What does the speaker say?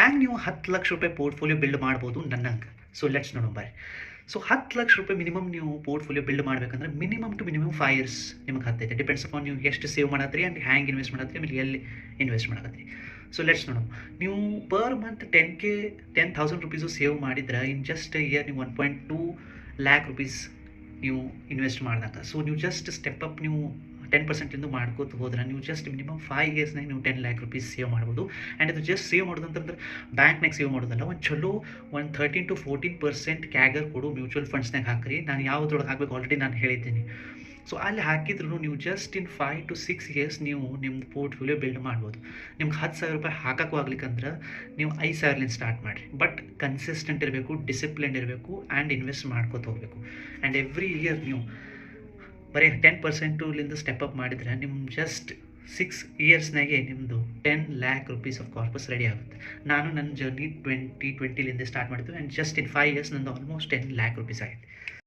ಹ್ಯಾಂಗೆ ನೀವು 10 ಲಕ್ಷ ರೂಪಾಯಿ ಪೋರ್ಟ್ಫೋಲಿಯೋ ಬಿಲ್ಡ್ ಮಾಡ್ಬೋದು ನನ್ನಂಗೆ. ಸೊ ಲೆಟ್ಸ್ ನೋಡೋಣ ಬರ್ರಿ. ಸೊ 10 ಲಕ್ಷ ರೂಪಾಯಿ ಮಿನಿಮಮ್ ನೀವು ಪೋರ್ಟ್ಫೋಲಿಯೋ ಬಿಲ್ಡ್ ಮಾಡಬೇಕಂದ್ರೆ ಮಿನಿಮಮ್ ಟು ಮಿನಿಮಮ್ 5 ಇಯರ್ಸ್ ನಿಮಗೆ ಹತ್ತೈತೆ. ಡಿಪೆಂಡ್ಸ್ ಅಪಾನ್ ನೀವು ಎಷ್ಟು ಸೇವ್ ಮಾಡತ್ತೀರಿ ಆ್ಯಂಡ್ ಹ್ಯಾಂಗೆ ಇನ್ವೆಸ್ಟ್ ಮಾಡತ್ತೀರಿ, ಆಮೇಲೆ ಎಲ್ಲಿ ಇನ್ವೆಸ್ಟ್ ಮಾಡತ್ತೀರಿ. ಸೊ ಲೆಟ್ಸ್ ನೋಡೋಣ. ನೀವು ಪರ್ ಮಂತ್ 10,000 ರುಪೀಸು ಸೇವ್ ಮಾಡಿದ್ರೆ ಇನ್ ಜಸ್ಟ್ ಇಯರ್ ನೀವು 1.2 ಲ್ಯಾಕ್ ರುಪೀಸ್ ನೀವು ಇನ್ವೆಸ್ಟ್ ಮಾಡಿದಾಗ. ಸೊ ನೀವು ಜಸ್ಟ್ ಸ್ಟೆಪ್ ಅಪ್ ನೀವು 10% ಮಾಡ್ಕೋತ ಹೋದ್ರೆ ನೀವು ಜಸ್ಟ್ ಮಿನಿಮಮ್ 5 ಇಯರ್ಸ್ನಾಗ ನೀವು 10 ಲ್ಯಾಕ್ ರುಪೀಸ್ ಸೇವ್ ಮಾಡ್ಬೋದು. ಆ್ಯಂಡ್ ಅದು ಜಸ್ಟ್ ಸೇವ್ ಮಾಡೋದು ಅಂತಂದ್ರೆ ಬ್ಯಾಂಕ್ನಾಗ ಸೇವ್ ಮಾಡೋದಲ್ಲ, ಒಂದು ಚಲೋ 13 to 14% ಕ್ಯಾಗರ್ ಕೊಡು ಮ್ಯೂಚುವಲ್ ಫಂಡ್ಸ್ನಾಗ ಹಾಕ್ರಿ. ನಾನು ಯಾವುದ್ರೊಳಗೆ ಹಾಕಬೇಕು ಆಲ್ರೆಡಿ ನಾನು ಹೇಳಿದ್ದೀನಿ. ಸೊ ಅಲ್ಲಿ ಹಾಕಿದ್ರು ನೀವು ಜಸ್ಟ್ ಇನ್ 5 to 6 ಇಯರ್ಸ್ ನೀವು ನಿಮ್ಮ ಪೋರ್ಟ್ಫೋಲಿಯೋ ಬಿಲ್ಡ್ ಮಾಡ್ಬೋದು. ನಿಮ್ಗೆ 10,000 ರೂಪಾಯಿ ಹಾಕಕ್ಕೂ ಆಗ್ಲಿಕ್ಕಂದ್ರೆ ನೀವು 5,000ಲಿಂದ ಸ್ಟಾರ್ಟ್ ಮಾಡಿರಿ. ಬಟ್ ಕನ್ಸಿಸ್ಟೆಂಟ್ ಇರಬೇಕು, ಡಿಸಿಪ್ಲಿನ್ ಇರಬೇಕು ಆ್ಯಂಡ್ ಇನ್ವೆಸ್ಟ್ ಮಾಡ್ಕೋತ ಹೋಗಬೇಕು. ಆ್ಯಂಡ್ ಎವ್ರಿ ಇಯರ್ ನೀವು ಬರೀ 10%ಲಿಂದ ಸ್ಟೆಪ್ ಅಪ್ ಮಾಡಿದರೆ ನಿಮ್ಮ ಜಸ್ಟ್ 6 ಇಯರ್ಸ್ನಾಗೆ ನಿಮ್ಮದು 10 lac rupees of corpus ready ಆಗುತ್ತೆ. ನಾನು ನನ್ನ ಜರ್ನಿ 2020ಲಿಂದ ಸ್ಟಾರ್ಟ್ ಮಾಡಿದ್ದು ಆ್ಯಂಡ್ ಜಸ್ಟ್ ಇನ್ 5 ಇಯರ್ಸ್ ನಂದು ಆಲ್ಮೋಸ್ಟ್ 10 ಲ್ಯಾಕ್ ರುಪೀಸ್ ಆಗಿದೆ.